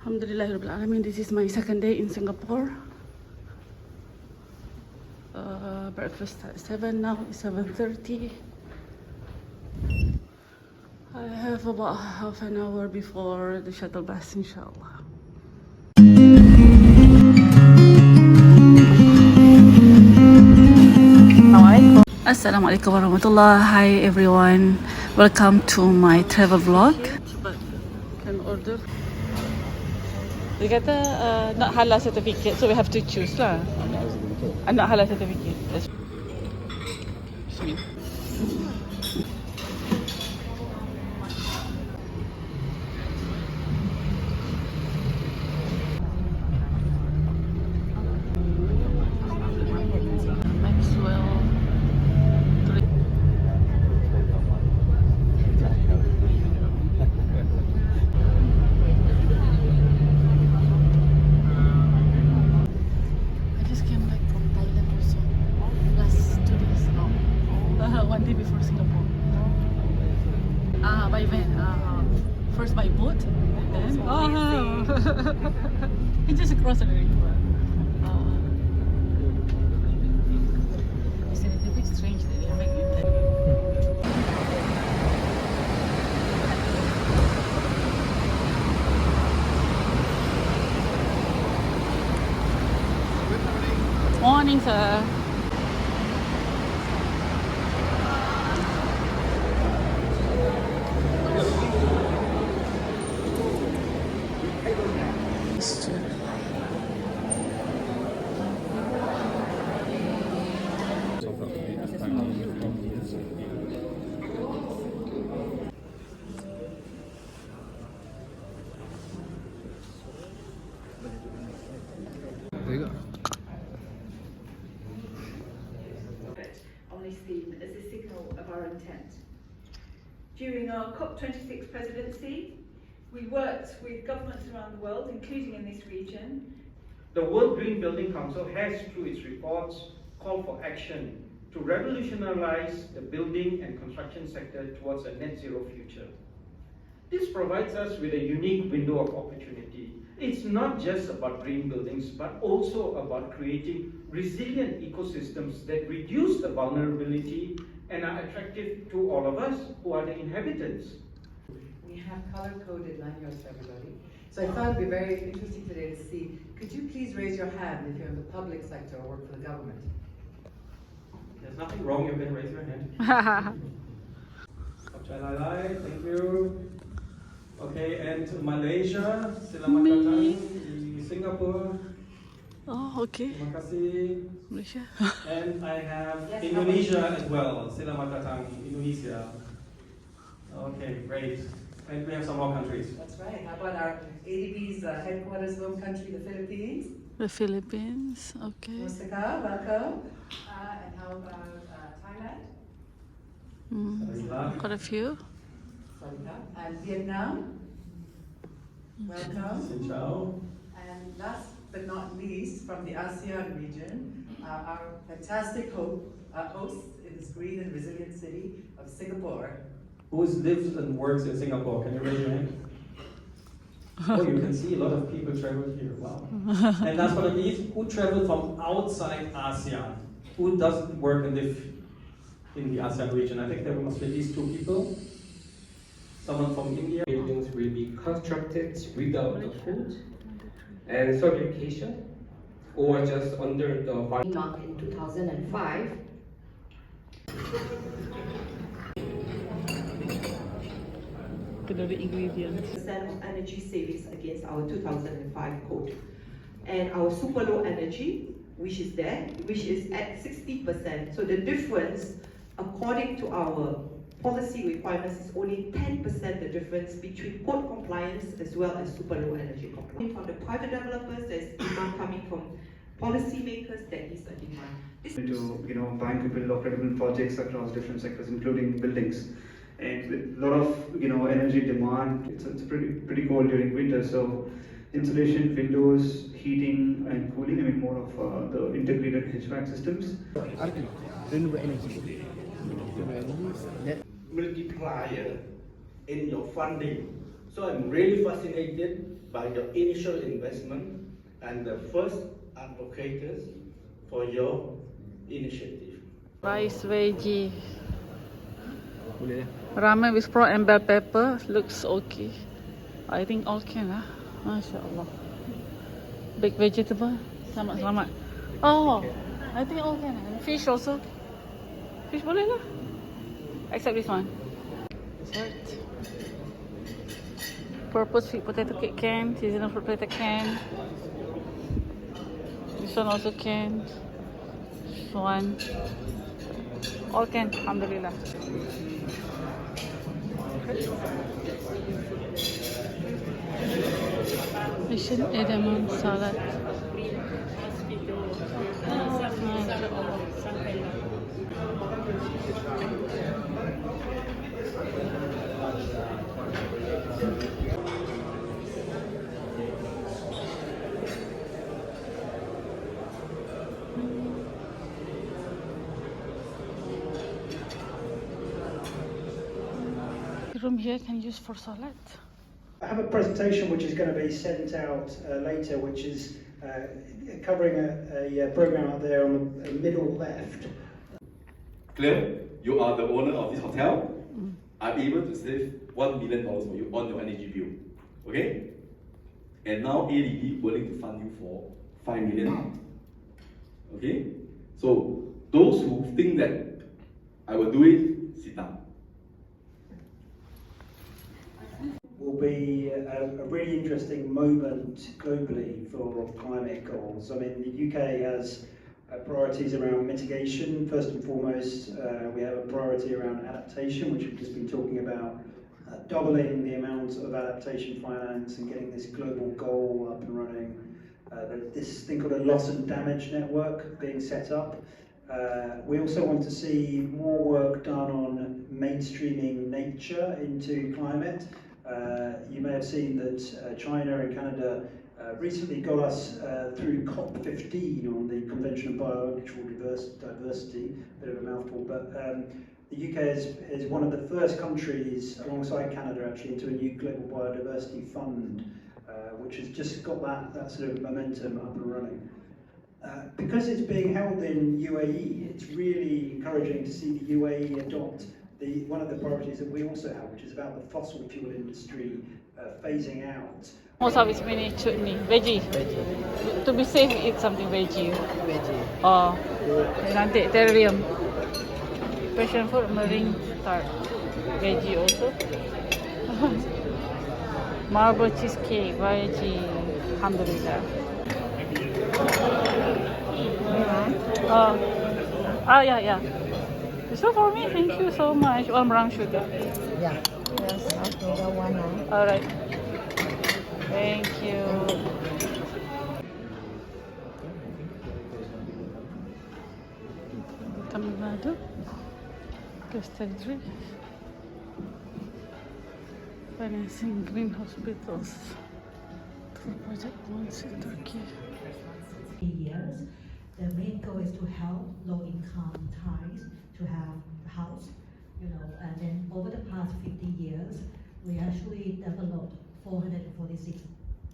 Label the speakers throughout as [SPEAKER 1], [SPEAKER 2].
[SPEAKER 1] Alhamdulillah, this is my second day in Singapore. Breakfast at 7, now it's 7:30. I have about half an hour before the shuttle bus, inshallah. Assalamu alaikum warahmatullah. Hi everyone, welcome to my travel vlog. But can order. Dia kata not halal certificate, so we have to choose lah. Not halal certificate. Bismillah. One day before Singapore. By van. First by boat, then it's just across the river. It's a little bit strange that they make it that way. Morning, sir.
[SPEAKER 2] On this theme as a signal of our intent. During our COP26 presidency, we worked with governments around the world, including in this region.
[SPEAKER 3] The World Green Building Council has, through its reports, called for action to revolutionize the building and construction sector towards a net zero future. This provides us with a unique window of opportunity. It's not just about green buildings, but also about creating resilient ecosystems that reduce the vulnerability and are attractive to all of us who are the inhabitants.
[SPEAKER 4] We have color-coded lanyards for everybody. So I thought it'd be very interesting today to see, could you please raise your hand if you're in the public sector or work for the government?
[SPEAKER 3] There's nothing wrong, you can raise your hand. Thank you. Okay, and Malaysia, selamat datang di Singapore.
[SPEAKER 1] Oh, okay.
[SPEAKER 3] Terima kasih.
[SPEAKER 1] Malaysia.
[SPEAKER 3] And I have Indonesia as well. Selamat datang Indonesia. Okay, great. And we have some more countries.
[SPEAKER 4] That's right. How about our ADB's headquarters home country, the Philippines?
[SPEAKER 1] The Philippines, okay.
[SPEAKER 4] Mustika, welcome. And how about Thailand?
[SPEAKER 1] Quite a few.
[SPEAKER 4] And Vietnam? Welcome.
[SPEAKER 3] Xin chào.
[SPEAKER 4] And last but not least, from the ASEAN region, our fantastic host in this green and resilient city of Singapore.
[SPEAKER 3] Who lives and works in Singapore? Can you raise your hand? Oh, you can see a lot of people travel here. Wow. And last but not least, who traveled from outside ASEAN? Who doesn't work and live in the ASEAN region? I think there must be at least 2 people. Someone from India.
[SPEAKER 5] Buildings will be constructed without the code and certification, or just under the
[SPEAKER 6] mark in 2005.
[SPEAKER 1] The ingredients.
[SPEAKER 2] Percent of energy savings against our 2005 code. And our super low energy, which is there, which is at 60%. So the difference, according to our policy requirements, is only 10% the difference between code compliance as well as super low energy compliance. From the private developers, there's demand coming from policymakers, there is a demand.
[SPEAKER 7] To trying to build credible projects across different sectors, including buildings. And with a lot of energy demand, it's pretty cold during winter, so insulation, windows, heating and cooling, more of the integrated HVAC systems.
[SPEAKER 8] Renewable energy. Multiplier in your funding
[SPEAKER 9] So I'm really fascinated by the initial investment and the first advocates for your initiative.
[SPEAKER 1] Rice veggie. Ramen with prawn and bell pepper looks okay. I think all can lah. Masya Allah. Baked vegetable. Selamat. Oh, I think all can. Fish also. Fish boleh lah. Except this one. Dessert. Purple sweet potato cake can. Seasonal fruit potato can. This one also can. This one. All can. Alhamdulillah. Mission edamame salad. Room here can use for salad.
[SPEAKER 10] I have a presentation which is going to be sent out later, which is covering a program out there on the middle left.
[SPEAKER 11] Claire, you are the owner of this hotel. I'm able to save $1 million for you on your energy bill. Okay? And now ADB willing to fund you for $5 million. Okay? So those who think that I will do it, sit down.
[SPEAKER 10] Will be a really interesting moment globally for climate goals. I mean, the UK has priorities around mitigation. First and foremost, we have a priority around adaptation, which we've just been talking about, doubling the amount of adaptation finance and getting this global goal up and running. There's this thing called a loss and damage network being set up. We also want to see more work done on mainstreaming nature into climate. You may have seen that China and Canada recently got us through COP15 on the Convention of Biological Diversity, a bit of a mouthful, but the UK is one of the first countries, alongside Canada actually, into a new global biodiversity fund, which has just got that sort of momentum up and running. Because it's being held in UAE, it's really encouraging to see the UAE adopt one of the priorities that we also have, which is about the fossil fuel industry phasing out.
[SPEAKER 1] Most of it's mini chutney, veggie. To be safe, eat something veggie. Oh, nanti terrarium. Passion fruit, marine tart, veggie also. Marble cheesecake, veggie. Alhamdulillah. Yeah. So for me, thank you so much. One brown sugar.
[SPEAKER 6] Yeah.
[SPEAKER 1] Yes.
[SPEAKER 6] Okay, the one.
[SPEAKER 1] All right. Thank you. Tamil Nadu. Crystal Tree. Financing green hospitals. For Project Once in Turkey.
[SPEAKER 12] Years. The main goal is to help low-income Thais to have a house, and then over the past 50 years, we actually developed 446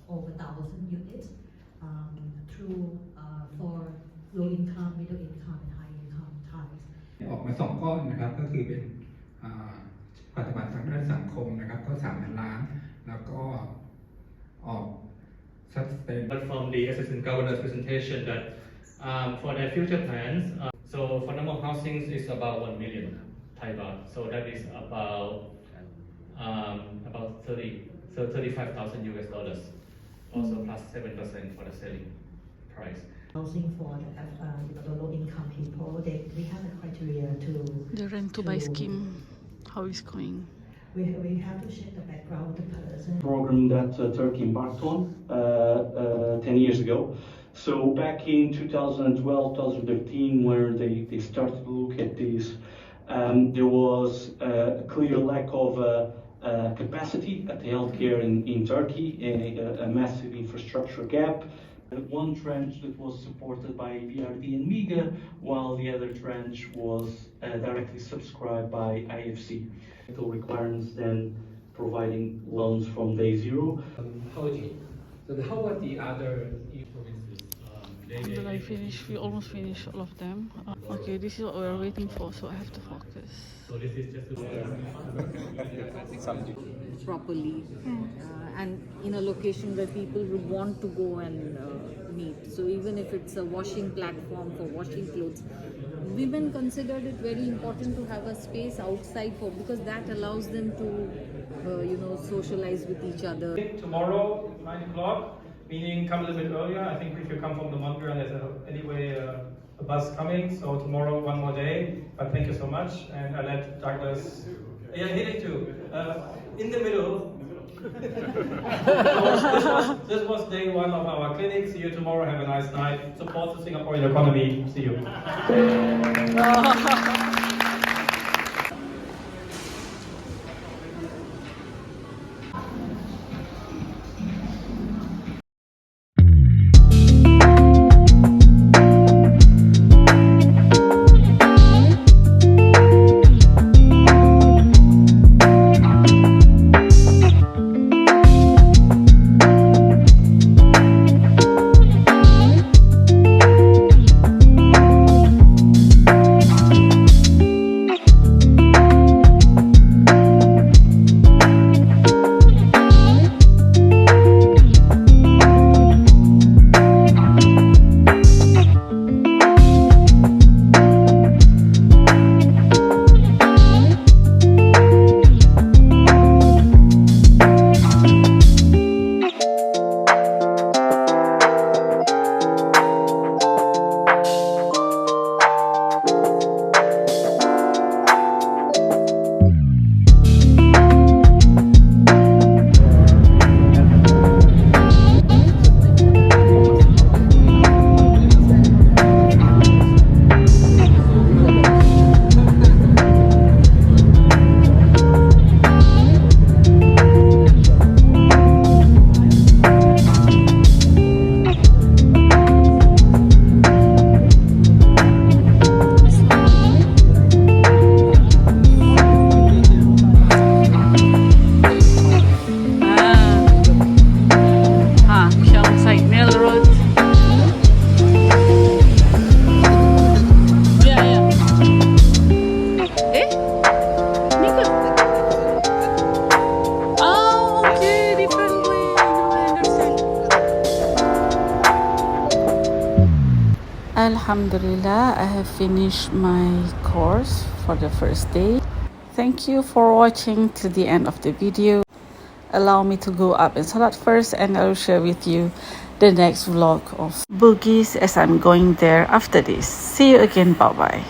[SPEAKER 12] over 1,000 units through for low-income, middle-income, and high-income Thais.
[SPEAKER 13] ออกมา2ก้อนนะครับก็คือเป็นพันธบัตรทางด้านสังคมนะครับก็3,000 ล้านแล้วก็ออก sustain
[SPEAKER 14] from the assistant governor's presentation that for their future plans, so for normal housing is about 1 million Thai baht, so that is about 35,000 US dollars, also plus 7% for the selling price.
[SPEAKER 12] Housing for the low-income people, we have a criteria to
[SPEAKER 1] The rent to buy scheme, how is going?
[SPEAKER 12] We have to check the background of the person.
[SPEAKER 15] Program that Turkey embarked on 10 years ago. So back in 2012, 2013, where they started to look at this, there was a clear lack of capacity at the healthcare in Turkey, a massive infrastructure gap. One tranche that was supported by BRD and MIGA, while the other tranche was directly subscribed by IFC. The requirements then providing loans from day zero.
[SPEAKER 5] So how about the other provinces?
[SPEAKER 1] We almost finished all of them. Okay, this is what we're waiting for, so I have to focus.
[SPEAKER 14] So this is just
[SPEAKER 6] properly and in a location where people would want to go and meet. So even if it's a washing platform for washing clothes, women considered it very important to have a space outside for, because that allows them to socialize with each other.
[SPEAKER 14] Tomorrow, 9 o'clock, meaning come a little bit earlier. I think if you come from the Mondrian, there's anyway a bus coming. So tomorrow, one more day. But thank you so much. And I let Douglas, yeah, he too. In the middle. So this was day one of our clinic. See you tomorrow. Have a nice night. Support the Singaporean economy. See you.
[SPEAKER 1] Alhamdulillah, I have finished my course for the first day. Thank you for watching to the end of the video. Allow me to go up and salat first, and I will share with you the next vlog of Bugis as I'm going there after this. See you again. Bye bye.